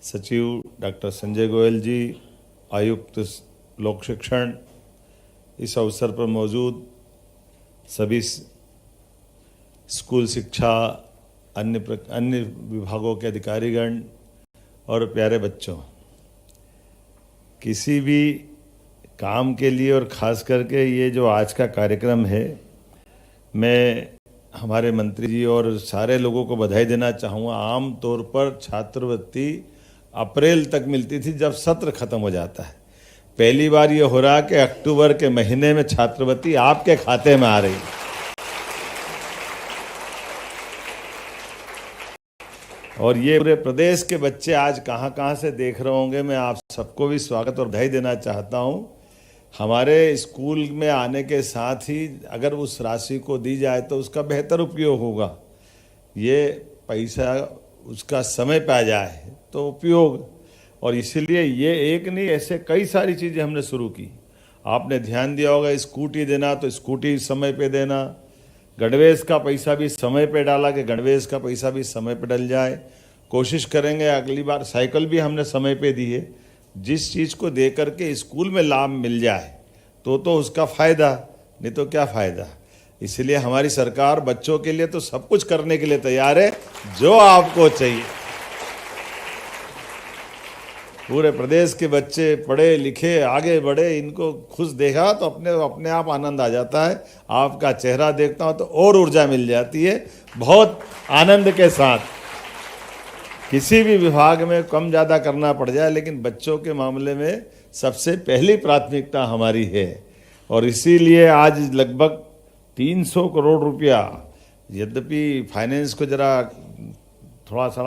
सचिव डॉक्टर संजय गोयल जी, आयुक्त लोक शिक्षण, इस अवसर पर मौजूद सभी स्कूल शिक्षा, अन्य विभागों के अधिकारीगण और प्यारे बच्चों, किसी भी काम के लिए और ख़ास करके ये जो आज का कार्यक्रम है, मैं हमारे मंत्री जी और सारे लोगों को बधाई देना चाहूँगा। आम तौर पर छात्रवृत्ति अप्रैल तक मिलती थी जब सत्र खत्म हो जाता है। पहली बार ये हो रहा कि अक्टूबर के महीने में छात्रवृत्ति आपके खाते में आ रही। और ये पूरे प्रदेश के बच्चे आज कहाँ से देख रहे होंगे। मैं आप सबको भी स्वागत और बधाई देना चाहता हूँ। हमारे स्कूल में आने के साथ ही अगर उस राशि को दी जाए तो उसका बेहतर उपयोग होगा। ये पैसा उसका समय पे आ जाए तो उपयोग, और इसीलिए ये एक नहीं, ऐसे कई सारी चीज़ें हमने शुरू की। आपने ध्यान दिया होगा, स्कूटी देना तो स्कूटी समय पे देना, गणवेश का पैसा भी समय पे डाला कि गणवेश का पैसा भी समय पे डल जाए। कोशिश करेंगे अगली बार साइकिल भी हमने समय पे दी है। जिस चीज़ को दे करके स्कूल में लाभ मिल जाए तो उसका फ़ायदा, नहीं तो क्या फ़ायदा। इसलिए हमारी सरकार बच्चों के लिए तो सब कुछ करने के लिए तैयार है जो आपको चाहिए। पूरे प्रदेश के बच्चे पढ़े लिखे आगे बढ़े, इनको खुश देखा तो अपने आप आनंद आ जाता है। आपका चेहरा देखता हूँ तो और ऊर्जा मिल जाती है। बहुत आनंद के साथ किसी भी विभाग में कम ज़्यादा करना पड़ जाए, लेकिन बच्चों के मामले में सबसे पहली प्राथमिकता हमारी है। और इसीलिए आज लगभग 300 करोड़ रुपया, यद्यपि फाइनेंस को जरा थोड़ा सा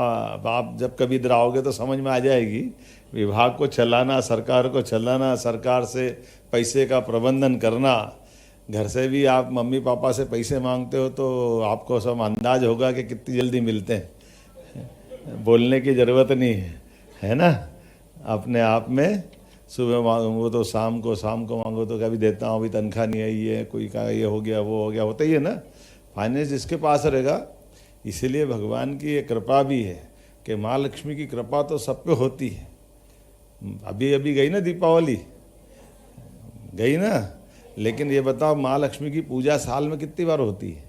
आप जब कभी इधर आओगे तो समझ में आ जाएगी। विभाग को चलाना, सरकार को चलाना, सरकार से पैसे का प्रबंधन करना, घर से भी आप मम्मी पापा से पैसे मांगते हो तो आपको सब अंदाज होगा कि कितनी जल्दी मिलते हैं। बोलने की ज़रूरत नहीं है ना। अपने आप में सुबह मांगो तो शाम को मांगो तो कभी देता हूँ, अभी तनख्वाह नहीं आई है, कोई का ये हो गया वो हो गया, होता ही है ना। फाइनेंस जिसके पास रहेगा, इसीलिए भगवान की ये कृपा भी है कि माँ लक्ष्मी की कृपा तो सब पे होती है। अभी गई ना दीपावली, गई ना, लेकिन ये बताओ माँ लक्ष्मी की पूजा साल में कितनी बार होती है?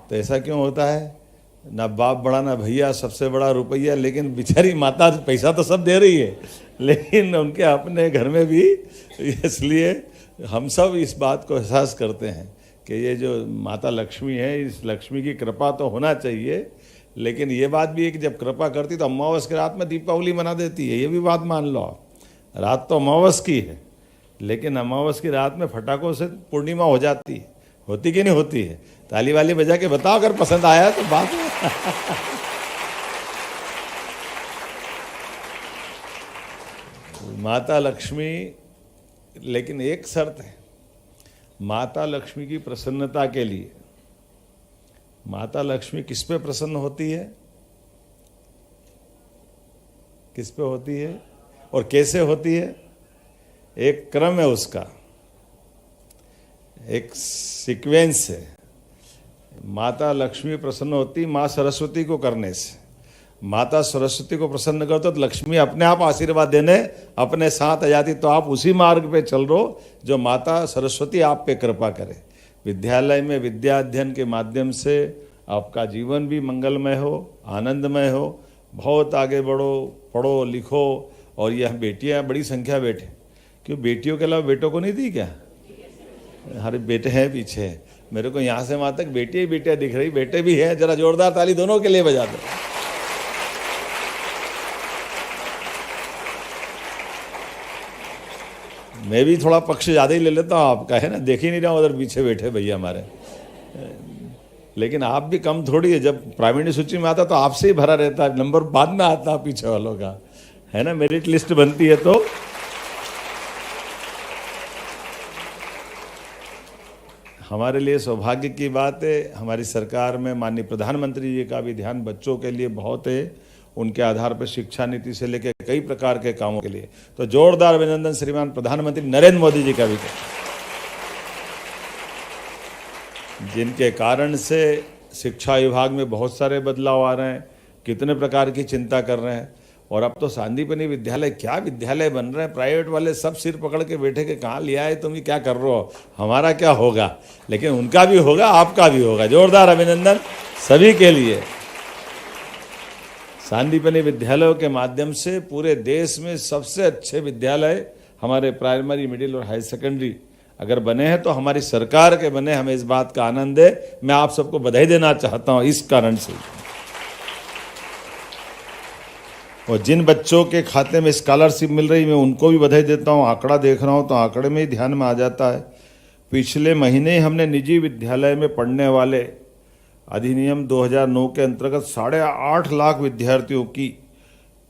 तो ऐसा क्यों होता है? ना बाप बड़ा ना भैया, सबसे बड़ा रुपया, लेकिन बेचारी माता पैसा तो सब दे रही है, लेकिन उनके अपने घर में भी। इसलिए हम सब इस बात को एहसास करते हैं कि ये जो माता लक्ष्मी है, इस लक्ष्मी की कृपा तो होना चाहिए। लेकिन ये बात भी है कि जब कृपा करती तो अमावस की रात में दीपावली मना देती है। ये भी बात मान लो आप, रात तो अमावस की है, लेकिन अमावस की रात में फटाकों से पूर्णिमा हो जाती है। होती कि नहीं होती है? ताली वाली बजा के बताओ अगर पसंद आया तो बात है। माता लक्ष्मी, लेकिन एक शर्त है, माता लक्ष्मी की प्रसन्नता के लिए। माता लक्ष्मी किस पे प्रसन्न होती है, किस पे होती है और कैसे होती है? एक क्रम है उसका, एक सीक्वेंस है। माता लक्ष्मी प्रसन्न होती माँ सरस्वती को करने से। माता सरस्वती को प्रसन्न करते तो लक्ष्मी अपने आप आशीर्वाद देने अपने साथ आ जाती। तो आप उसी मार्ग पे चल रहो जो माता सरस्वती आप पे कृपा करे। विद्यालय में विद्या अध्ययन के माध्यम से आपका जीवन भी मंगलमय हो, आनंदमय हो, बहुत आगे बढ़ो, पढ़ो लिखो। और यह बेटियां बड़ी संख्या बैठे, क्यों बेटियों के अलावा बेटों को नहीं दी क्या? हमारे बेटे हैं पीछे, मेरे को यहाँ से वहाँ तक बेटियां ही बेटियां दिख रही, बेटे भी हैं। जरा जोरदार ताली दोनों के लिए बजा दो। मैं भी थोड़ा पक्ष ज़्यादा ही ले लेता हूँ आपका, है ना। देख ही नहीं रहा उधर पीछे बैठे भैया हमारे, लेकिन आप भी कम थोड़ी है। जब प्राइमरी सूची में आता तो आपसे ही भरा रहता है, नंबर बाद में आता पीछे वालों का, है ना। मेरिट लिस्ट बनती है तो हमारे लिए सौभाग्य की बात है। हमारी सरकार में माननीय प्रधानमंत्री जी का भी ध्यान बच्चों के लिए बहुत है। उनके आधार पर शिक्षा नीति से लेकर कई प्रकार के कामों के लिए तो जोरदार अभिनंदन श्रीमान प्रधानमंत्री नरेंद्र मोदी जी का भी, जिनके कारण से शिक्षा विभाग में बहुत सारे बदलाव आ रहे हैं। कितने प्रकार की चिंता कर रहे हैं। और अब तो सांदीपनि विद्यालय, क्या विद्यालय बन रहे हैं, प्राइवेट वाले सब सिर पकड़ के बैठे के कहाँ लिया है, तुम ये क्या कर रहे हो, हमारा क्या होगा। लेकिन उनका भी होगा, आपका भी होगा। जोरदार अभिनंदन सभी के लिए। सांदीपनि विद्यालयों के माध्यम से पूरे देश में सबसे अच्छे विद्यालय हमारे प्राइमरी, मिडिल और हाई सेकेंडरी अगर बने हैं तो हमारी सरकार के बने, हमें इस बात का आनंद है। मैं आप सबको बधाई देना चाहता हूं इस कारण से। और जिन बच्चों के खाते में स्कॉलरशिप मिल रही, मैं उनको भी बधाई देता हूं। आंकड़ा देख रहा हूं तो आंकड़े में ही ध्यान में आ जाता है। पिछले महीने हमने निजी विद्यालय में पढ़ने वाले अधिनियम 2009 के अंतर्गत 8.5 लाख विद्यार्थियों की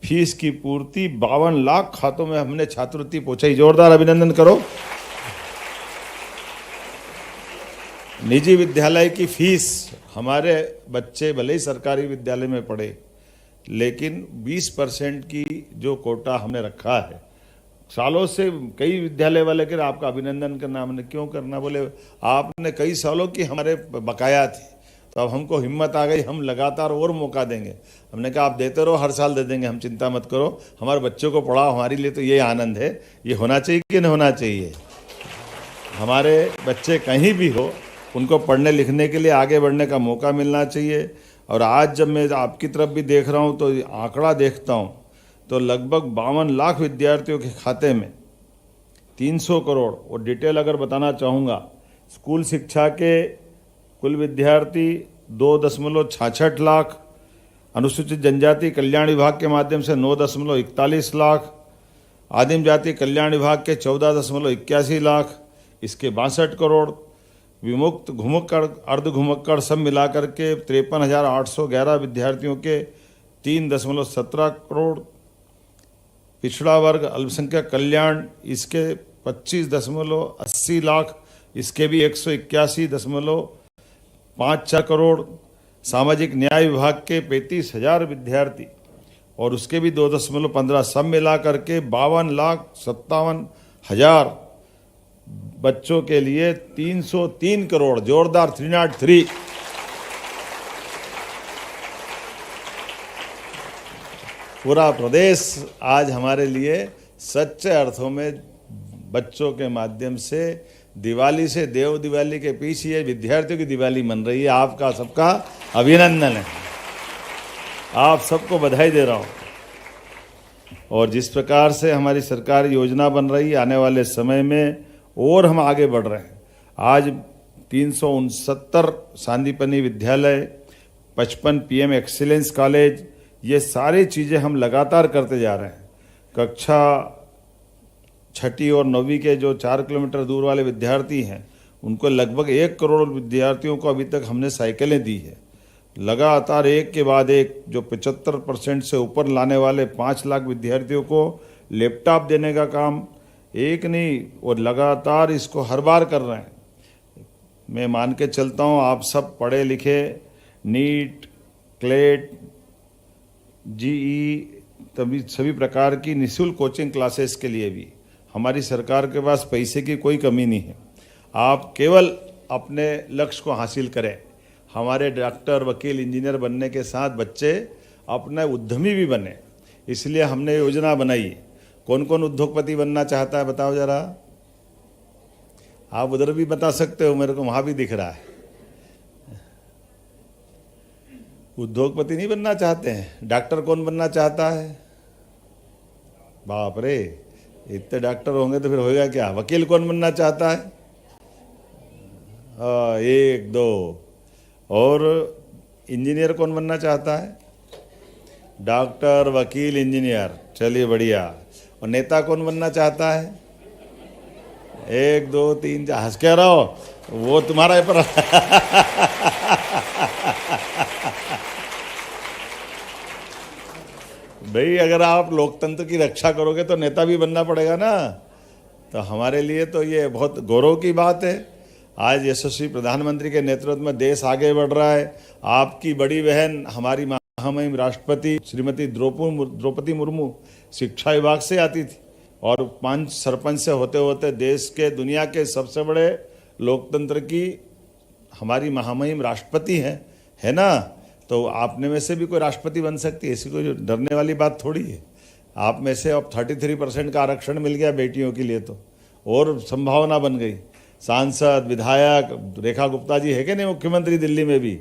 फीस की पूर्ति 52 लाख खातों में हमने छात्रवृत्ति पहुंचाई। जोरदार अभिनंदन करो। निजी विद्यालय की फीस, हमारे बच्चे भले ही सरकारी विद्यालय में पढ़े, लेकिन 20% की जो कोटा हमने रखा है, सालों से कई विद्यालय वाले कह आपका अभिनंदन करना, हमने क्यों करना, बोले आपने कई सालों की हमारे बकाया थी, तो अब हमको हिम्मत आ गई, हम लगातार और मौका देंगे। हमने कहा आप देते रहो, हर साल दे देंगे, हम चिंता मत करो, हमारे बच्चों को पढ़ाओ। हमारे लिए तो ये आनंद है। ये होना चाहिए कि नहीं होना चाहिए। हमारे बच्चे कहीं भी हो, उनको पढ़ने लिखने के लिए आगे बढ़ने का मौका मिलना चाहिए। और आज जब मैं आपकी तरफ भी देख रहा हूँ तो आंकड़ा देखता हूँ तो लगभग 52 लाख विद्यार्थियों के खाते में 300 करोड़, और डिटेल अगर बताना चाहूँगा, स्कूल शिक्षा के कुल विद्यार्थी 2.66 लाख, अनुसूचित जनजाति कल्याण विभाग के माध्यम से 9.41 लाख, आदिम जाति कल्याण विभाग के 14.81 लाख, इसके 62 करोड़, विमुक्त घुमक्कड़ अर्ध घुमक्कड़ सब मिलाकर के 53,811 विद्यार्थियों के 3.17 करोड़, पिछड़ा वर्ग अल्पसंख्यक कल्याण इसके 25.80 लाख, इसके भी 181.54 करोड़, सामाजिक न्याय विभाग के 35,000 विद्यार्थी और उसके भी 2.15 सब मिला करके 52,57,000 बच्चों के लिए 303 करोड़। जोरदार 303। पूरा प्रदेश आज हमारे लिए सच्चे अर्थों में बच्चों के माध्यम से दिवाली से देव दिवाली के पीछे ये विद्यार्थियों की दिवाली मन रही है। आपका सबका अभिनंदन है, आप सबको बधाई दे रहा हूँ। और जिस प्रकार से हमारी सरकार योजना बन रही है, आने वाले समय में और हम आगे बढ़ रहे हैं। आज 369 सांदीपनि विद्यालय, 55 PM एक्सीलेंस कॉलेज, ये सारी चीज़ें हम लगातार करते जा रहे हैं। कक्षा 6ठी और 9वीं के जो 4 किलोमीटर दूर वाले विद्यार्थी हैं, उनको लगभग 1 करोड़ विद्यार्थियों को अभी तक हमने साइकिलें दी है। लगातार एक के बाद एक जो 75% से ऊपर लाने वाले 5 लाख विद्यार्थियों को लैपटॉप देने का काम एक नहीं, और लगातार इसको हर बार कर रहे हैं। मैं मान के चलता हूँ आप सब पढ़े लिखे, नीट, क्लेट, GE तभी सभी प्रकार की निःशुल्क कोचिंग क्लासेस के लिए भी हमारी सरकार के पास पैसे की कोई कमी नहीं है। आप केवल अपने लक्ष्य को हासिल करें। हमारे डॉक्टर, वकील, इंजीनियर बनने के साथ बच्चे अपने उद्यमी भी बने, इसलिए हमने योजना बनाई। कौन कौन उद्योगपति बनना चाहता है बताओ जरा। आप उधर भी बता सकते हो, मेरे को वहां भी दिख रहा है। उद्योगपति नहीं बनना चाहते हैं। डॉक्टर कौन बनना चाहता है? बाप रे, इतने डॉक्टर होंगे तो फिर होएगा क्या। वकील कौन बनना चाहता है? 1 2। और इंजीनियर कौन बनना चाहता है? डॉक्टर, वकील, इंजीनियर, चलिए बढ़िया। और नेता कौन बनना चाहता है? 1 2 3 4। हंस के रहो, वो तुम्हारा पर भाई अगर आप लोकतंत्र की रक्षा करोगे तो नेता भी बनना पड़ेगा ना। तो हमारे लिए तो ये बहुत गौरव की बात है। आज यशस्वी प्रधानमंत्री के नेतृत्व में देश आगे बढ़ रहा है। आपकी बड़ी बहन हमारी महामहिम राष्ट्रपति श्रीमती द्रौपदी मुर्मू शिक्षा विभाग से आती थी और 5 सरपंच से होते होते देश के, दुनिया के सबसे बड़े लोकतंत्र की हमारी महामहिम राष्ट्रपति है ना। तो आपने में से भी कोई राष्ट्रपति बन सकती है, ऐसी कोई डरने वाली बात थोड़ी है। आप में से अब 33% का आरक्षण मिल गया बेटियों के लिए, तो और संभावना बन गई। सांसद, विधायक, रेखा गुप्ता जी है कि नहीं मुख्यमंत्री दिल्ली में भी,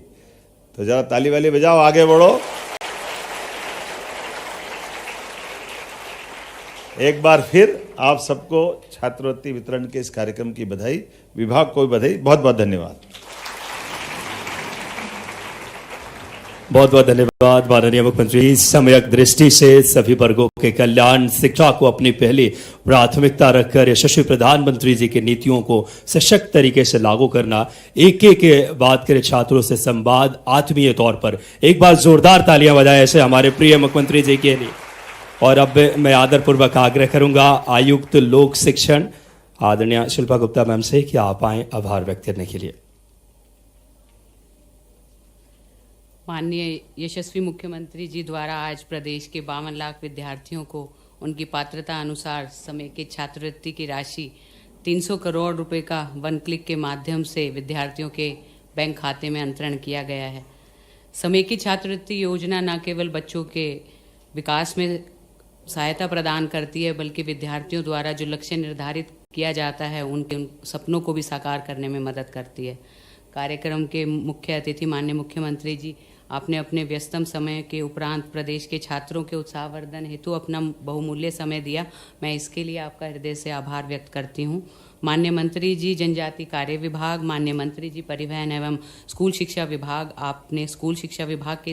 तो जरा ताली वाली बजाओ, आगे बढ़ो। एक बार फिर आप सबको छात्रवृत्ति वितरण के इस कार्यक्रम की बधाई, विभाग को भी बधाई, बहुत बहुत धन्यवाद। बहुत बहुत धन्यवाद माननीय मुख्यमंत्री। समयक दृष्टि से सभी वर्गों के कल्याण, शिक्षा को अपनी पहली प्राथमिकता रखकर यशस्वी प्रधानमंत्री जी की नीतियों को सशक्त तरीके से लागू करना, एक एक बात करें छात्रों से संवाद, आत्मीय तौर पर एक बार जोरदार तालियां बजाएं ऐसे हमारे प्रिय मुख्यमंत्री जी के लिए। और अब मैं आदरपूर्वक आग्रह करूंगा आयुक्त लोक शिक्षण आदरणीय शिल्पा गुप्ता मैम से कि आप आए आभार व्यक्त करने के लिए। माननीय यशस्वी मुख्यमंत्री जी द्वारा आज प्रदेश के 52 लाख विद्यार्थियों को उनकी पात्रता अनुसार समेकित छात्रवृत्ति की राशि 300 करोड़ रुपए का वन क्लिक के माध्यम से विद्यार्थियों के बैंक खाते में अंतरण किया गया है। समेकित छात्रवृत्ति योजना न केवल बच्चों के विकास में सहायता प्रदान करती है, बल्कि विद्यार्थियों द्वारा जो लक्ष्य निर्धारित किया जाता है उनके सपनों को भी साकार करने में मदद करती है। कार्यक्रम के मुख्य अतिथि माननीय मुख्यमंत्री जी, आपने अपने व्यस्तम समय के उपरांत प्रदेश के छात्रों के उत्साहवर्धन हेतु अपना बहुमूल्य समय दिया, मैं इसके लिए आपका हृदय से आभार व्यक्त करती हूँ। माननीय मंत्री जी जनजाति कार्य विभाग, माननीय मंत्री जी परिवहन एवं स्कूल शिक्षा विभाग, आपने स्कूल शिक्षा विभाग के